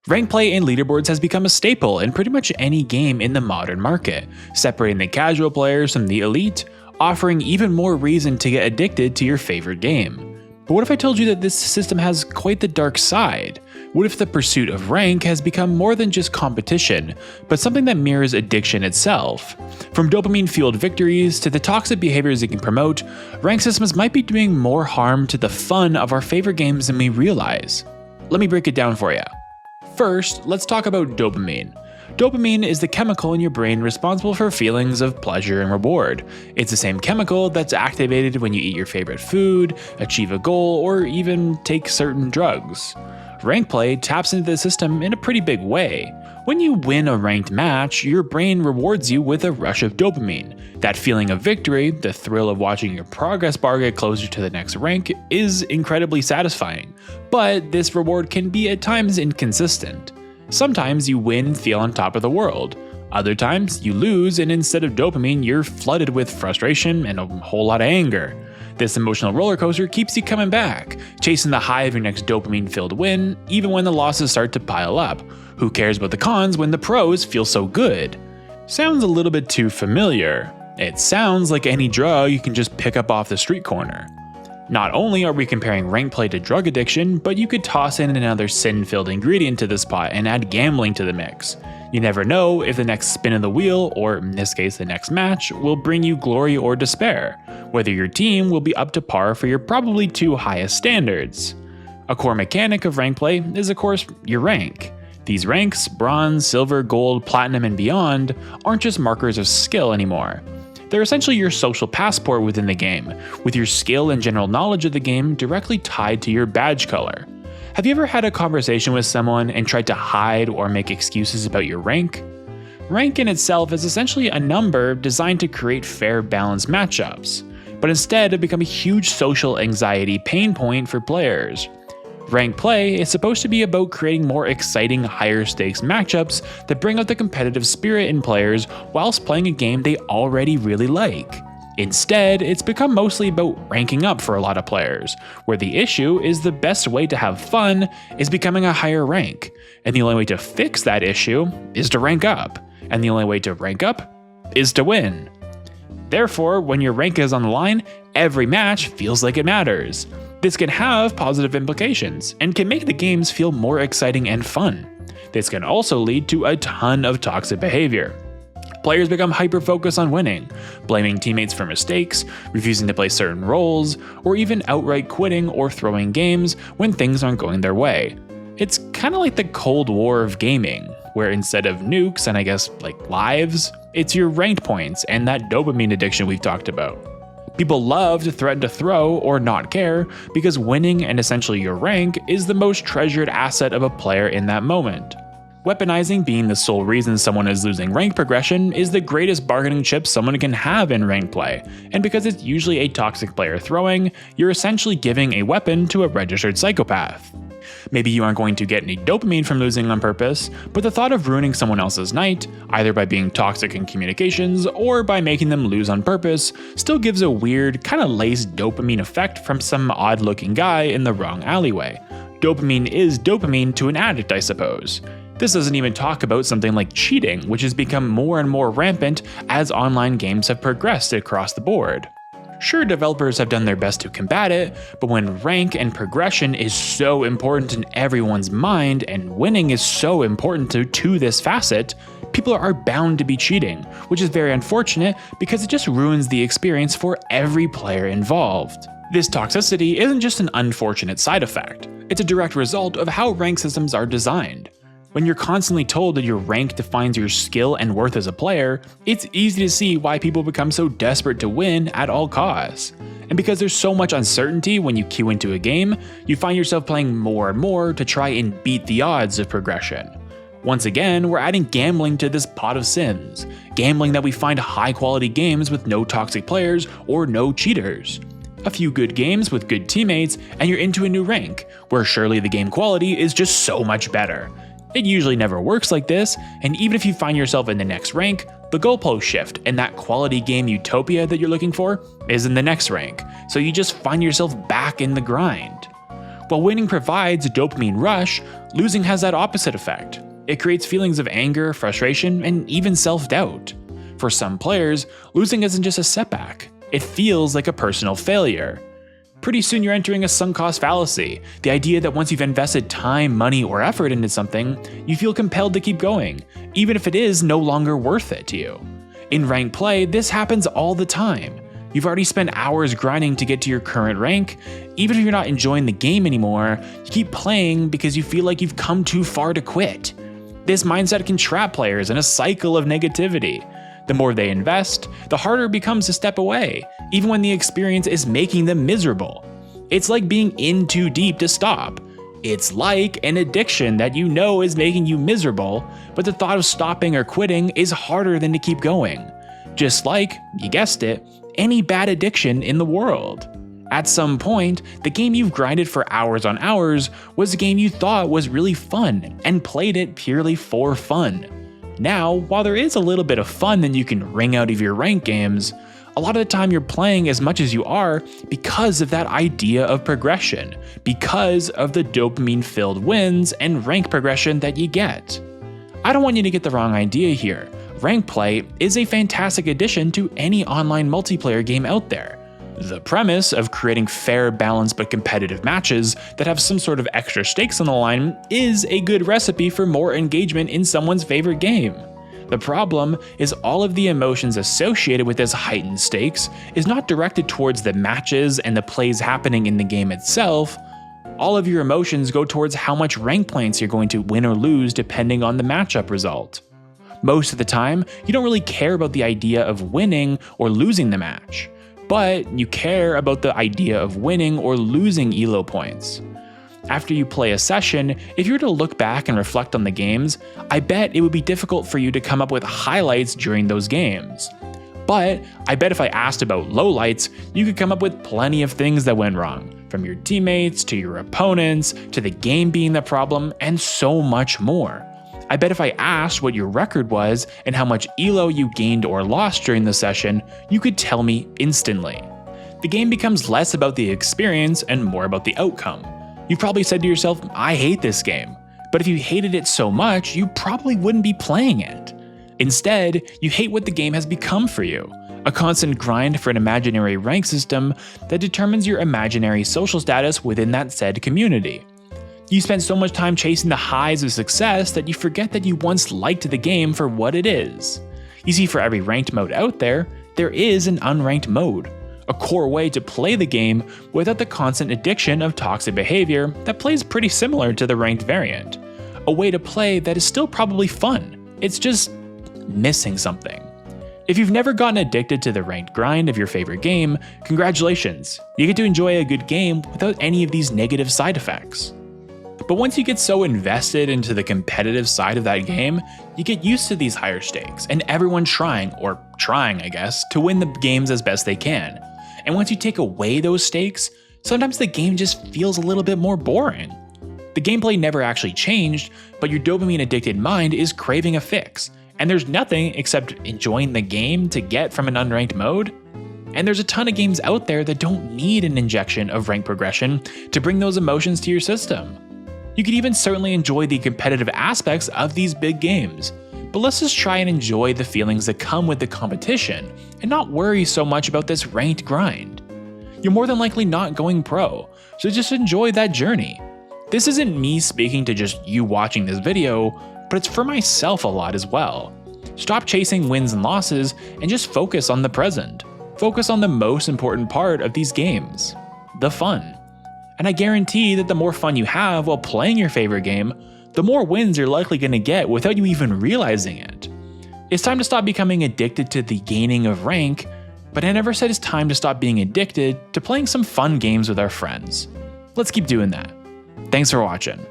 Rank play and leaderboards has become a staple in pretty much any game in the modern market, separating the casual players from the elite, offering even more reason to get addicted to your favorite game. But what if I told you that this system has quite the dark side? What if the pursuit of rank has become more than just competition, but something that mirrors addiction itself? From dopamine-fueled victories to the toxic behaviors it can promote, rank systems might be doing more harm to the fun of our favorite games than we realize. Let me break it down for you. First, let's talk about dopamine. Dopamine is the chemical in your brain responsible for feelings of pleasure and reward. It's the same chemical that's activated when you eat your favorite food, achieve a goal, or even take certain drugs. Rank play taps into the system in a pretty big way. When you win a ranked match, your brain rewards you with a rush of dopamine. That feeling of victory, the thrill of watching your progress bar get closer to the next rank, is incredibly satisfying. But this reward can be at times inconsistent. Sometimes you win and feel on top of the world. Other times you lose and instead of dopamine, you're flooded with frustration and a whole lot of anger. This emotional roller coaster keeps you coming back, chasing the high of your next dopamine-filled win, even when the losses start to pile up. Who cares about the cons when the pros feel so good? Sounds a little bit too familiar. It sounds like any drug you can just pick up off the street corner. Not only are we comparing rank play to drug addiction, but you could toss in another sin-filled ingredient to this pot and add gambling to the mix. You never know if the next spin of the wheel, or in this case the next match, will bring you glory or despair, whether your team will be up to par for your probably too highest standards. A core mechanic of rank play is of course your rank. These ranks, bronze, silver, gold, platinum, and beyond, aren't just markers of skill anymore. They're essentially your social passport within the game, with your skill and general knowledge of the game directly tied to your badge color. Have you ever had a conversation with someone and tried to hide or make excuses about your rank? Rank in itself is essentially a number designed to create fair, balanced matchups, but instead have become a huge social anxiety pain point for players. Rank play is supposed to be about creating more exciting, higher stakes matchups that bring out the competitive spirit in players whilst playing a game they already really like. Instead, it's become mostly about ranking up for a lot of players, where the issue is the best way to have fun is becoming a higher rank, and the only way to fix that issue is to rank up, and the only way to rank up is to win. Therefore, when your rank is on the line, every match feels like it matters. This can have positive implications, and can make the games feel more exciting and fun. This can also lead to a ton of toxic behavior. Players become hyper-focused on winning, blaming teammates for mistakes, refusing to play certain roles, or even outright quitting or throwing games when things aren't going their way. It's kinda like the Cold War of gaming, where instead of nukes and I guess like lives, it's your ranked points and that dopamine addiction we've talked about. People love to threaten to throw or not care because winning and essentially your rank is the most treasured asset of a player in that moment. Weaponizing being the sole reason someone is losing rank progression is the greatest bargaining chip someone can have in rank play, and because it's usually a toxic player throwing, you're essentially giving a weapon to a registered psychopath. Maybe you aren't going to get any dopamine from losing on purpose, but the thought of ruining someone else's night, either by being toxic in communications or by making them lose on purpose, still gives a weird, kinda laced dopamine effect from some odd-looking guy in the wrong alleyway. Dopamine is dopamine to an addict, I suppose. This doesn't even talk about something like cheating, which has become more and more rampant as online games have progressed across the board. Sure, developers have done their best to combat it, but when rank and progression is so important in everyone's mind and winning is so important to this facet, people are bound to be cheating, which is very unfortunate because it just ruins the experience for every player involved. This toxicity isn't just an unfortunate side effect, it's a direct result of how rank systems are designed. When you're constantly told that your rank defines your skill and worth as a player, it's easy to see why people become so desperate to win at all costs. And because there's so much uncertainty when you queue into a game, you find yourself playing more and more to try and beat the odds of progression. Once again, we're adding gambling to this pot of sins. Gambling that we find high quality games with no toxic players or no cheaters. A few good games with good teammates and you're into a new rank, where surely the game quality is just so much better. It usually never works like this, and even if you find yourself in the next rank, the goalposts shift and that quality game utopia that you're looking for is in the next rank, so you just find yourself back in the grind. While winning provides a dopamine rush, losing has that opposite effect. It creates feelings of anger, frustration, and even self-doubt. For some players, losing isn't just a setback, it feels like a personal failure. Pretty soon you're entering a sunk cost fallacy, the idea that once you've invested time, money, or effort into something, you feel compelled to keep going, even if it is no longer worth it to you. In ranked play, this happens all the time. You've already spent hours grinding to get to your current rank. Even if you're not enjoying the game anymore, you keep playing because you feel like you've come too far to quit. This mindset can trap players in a cycle of negativity. The more they invest, the harder it becomes to step away, even when the experience is making them miserable. It's like being in too deep to stop. It's like an addiction that you know is making you miserable, but the thought of stopping or quitting is harder than to keep going. Just like, you guessed it, any bad addiction in the world. At some point, the game you've grinded for hours on hours was a game you thought was really fun and played it purely for fun. Now, while there is a little bit of fun that you can wring out of your ranked games, a lot of the time you're playing as much as you are because of that idea of progression, because of the dopamine-filled wins and rank progression that you get. I don't want you to get the wrong idea here. Rank play is a fantastic addition to any online multiplayer game out there. The premise of creating fair, balanced, but competitive matches that have some sort of extra stakes on the line is a good recipe for more engagement in someone's favorite game. The problem is all of the emotions associated with this heightened stakes is not directed towards the matches and the plays happening in the game itself. All of your emotions go towards how much rank points you're going to win or lose depending on the matchup result. Most of the time, you don't really care about the idea of winning or losing the match, but you care about the idea of winning or losing elo points. After you play a session, if you were to look back and reflect on the games, I bet it would be difficult for you to come up with highlights during those games. But I bet if I asked about lowlights, you could come up with plenty of things that went wrong, from your teammates to your opponents to the game being the problem and so much more. I bet if I asked what your record was and how much elo you gained or lost during the session, you could tell me instantly. The game becomes less about the experience and more about the outcome. You've probably said to yourself, I hate this game. But if you hated it so much, you probably wouldn't be playing it. Instead, you hate what the game has become for you. A constant grind for an imaginary rank system that determines your imaginary social status within that said community. You spend so much time chasing the highs of success that you forget that you once liked the game for what it is. You see, for every ranked mode out there is an unranked mode. A core way to play the game without the constant addiction of toxic behavior that plays pretty similar to the ranked variant. A way to play that is still probably fun, it's just missing something. If you've never gotten addicted to the ranked grind of your favorite game, congratulations, you get to enjoy a good game without any of these negative side effects. But once you get so invested into the competitive side of that game, you get used to these higher stakes and everyone trying, I guess, to win the games as best they can. And once you take away those stakes, sometimes the game just feels a little bit more boring. The gameplay never actually changed, but your dopamine addicted mind is craving a fix, and there's nothing except enjoying the game to get from an unranked mode. And there's a ton of games out there that don't need an injection of rank progression to bring those emotions to your system. You could even certainly enjoy the competitive aspects of these big games, but let's just try and enjoy the feelings that come with the competition and not worry so much about this ranked grind. You're more than likely not going pro, so just enjoy that journey. This isn't me speaking to just you watching this video, but it's for myself a lot as well. Stop chasing wins and losses and just focus on the present. Focus on the most important part of these games, the fun. And I guarantee that the more fun you have while playing your favorite game, the more wins you're likely going to get without you even realizing it. It's time to stop becoming addicted to the gaining of rank, but I never said it's time to stop being addicted to playing some fun games with our friends. Let's keep doing that. Thanks for watching.